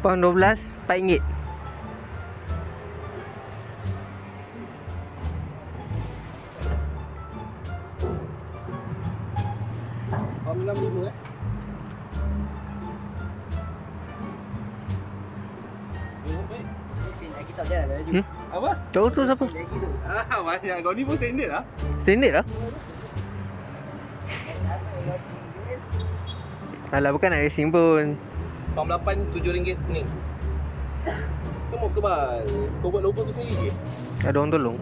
Pound 12, RM4. Pound 65 Apa? Cowok tu siapa? Banyak. Kau ni pun standard lah. Standard lah. Alah, bukan nak racing pun. Pound 8 RM7 ni. Kau mau kebal. Kau buat logo tu sendiri ke? Ada orang tolong.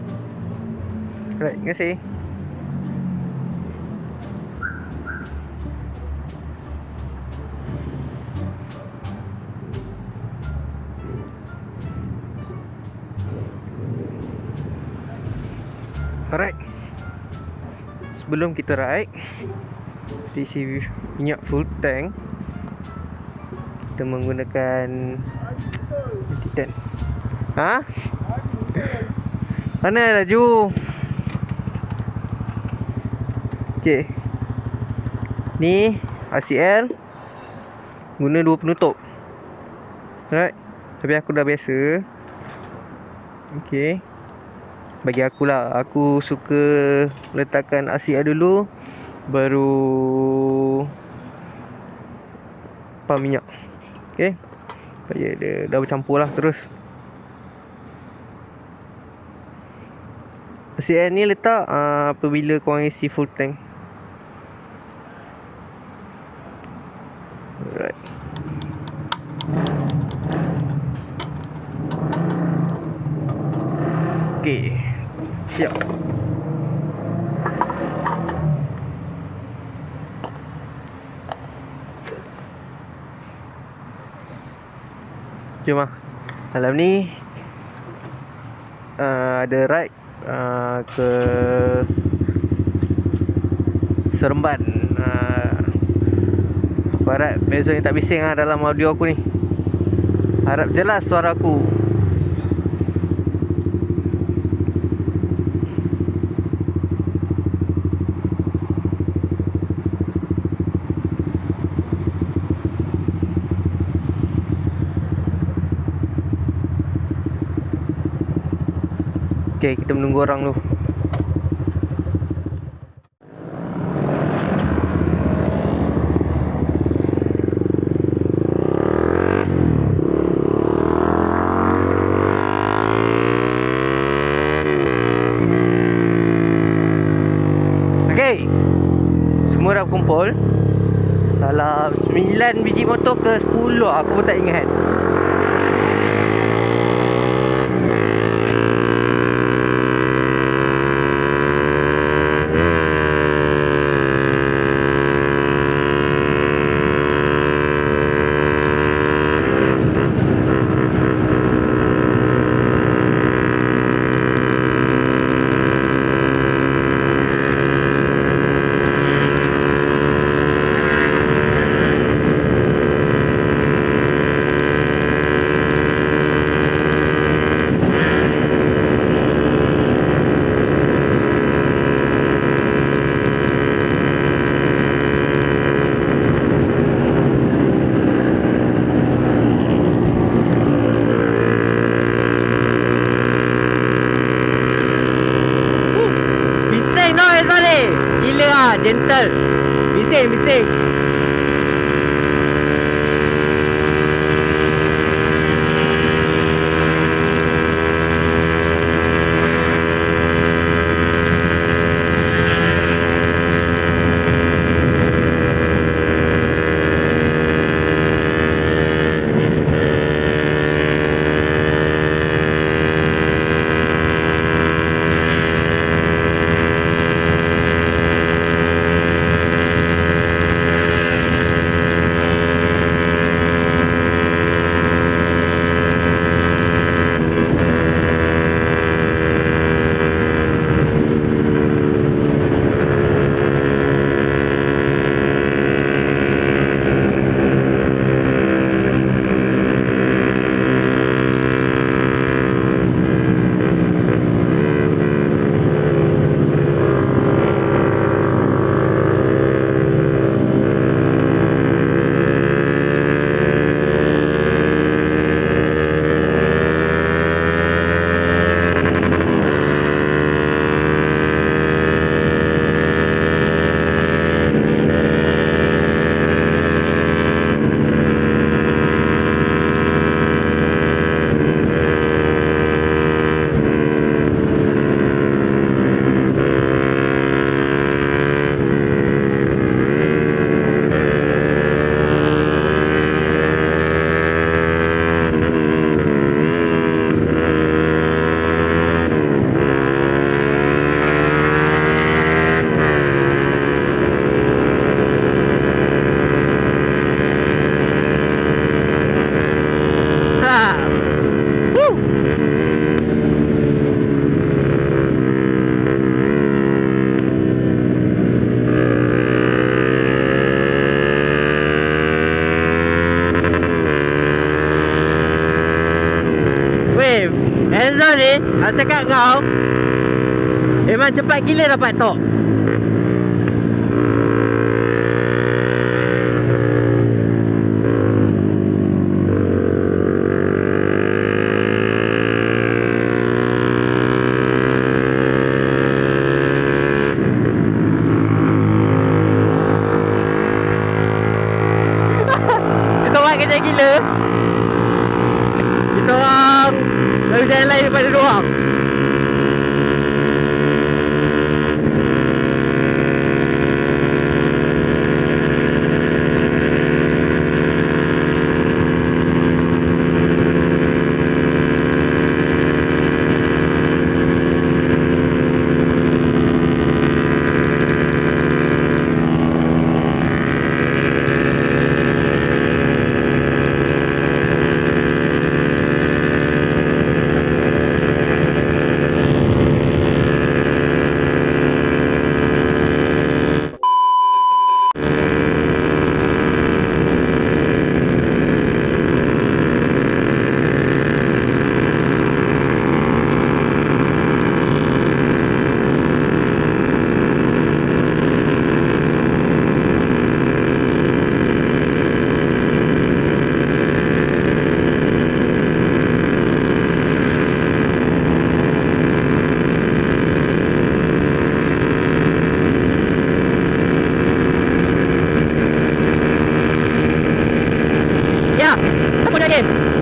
Alright, terima kasih. Alright, sebelum kita ride, kita isi minyak full tank. Kita menggunakan anti-tan. Ha? Mana laju? Okay, ni RCL guna 2 penutup. Alright, tapi aku dah biasa. Okay, bagi aku lah, aku suka letakkan RCR dulu, baru pump minyak. Okay, supaya dia dah bercampur lah terus. RCR ni letak apabila korang isi full tank. Alright. Okay, siap. Jom lah. Malam ni ada ride ke Seremban. Aku harap background ni tak bising lah dalam audio aku ni. Harap jelas suara aku. Okay, kita menunggu orang tu. Okay, semua dah kumpul. Dalam 9 biji motor ke 10, aku pun tak ingat. Gentle. Bising. Azhar ni, aku cakap kau, memang cepat gila dapat tok. Kita orang kerja gila. Kita orang lalu jalan lain daripada diorang.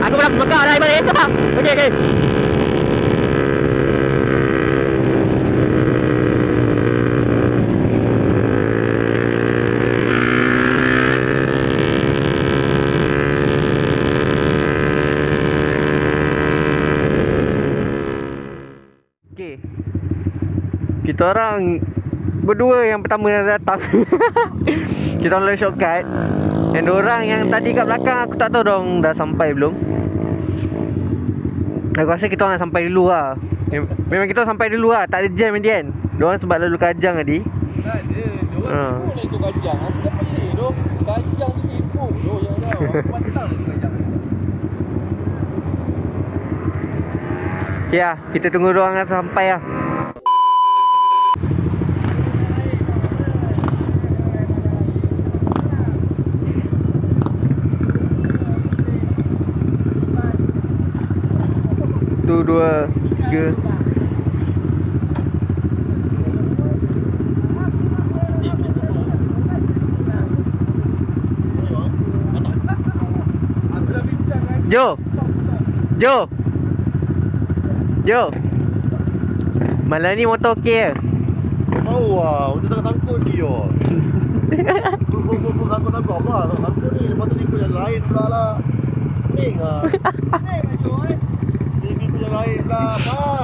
Aku pernah mekar dah balik. Okey, okey. Okey. Kita orang berdua yang pertama yang datang. Kita orang lalu shortcut. Dan orang yang tadi kat belakang aku tak tahu dong dah sampai belum. Aku rasa kita orang dah sampai dulu lah. Memang kita sampai dulu lah. Tak ada jam dia kan. Diorang sebab lalu Kajang tadi. Tak ada. Diorang pun nak ikut Kajang. Aku tak pelik tu. Kajang tu sibuk tu. Yang dah. Aku pantang lagi Kajang. Okay lah. Kita tunggu diorang sampai lah. Satu, dua, tiga. Jo. Jo. Jo. Malam ni motor okey ke? Tahu lah, macam tengah tangkut dia. Tangkut apa? Tangkut ni, lepas tu dia ikut yang lain pula lah. Pening lah. Dia ikut yang lain pula, Pak.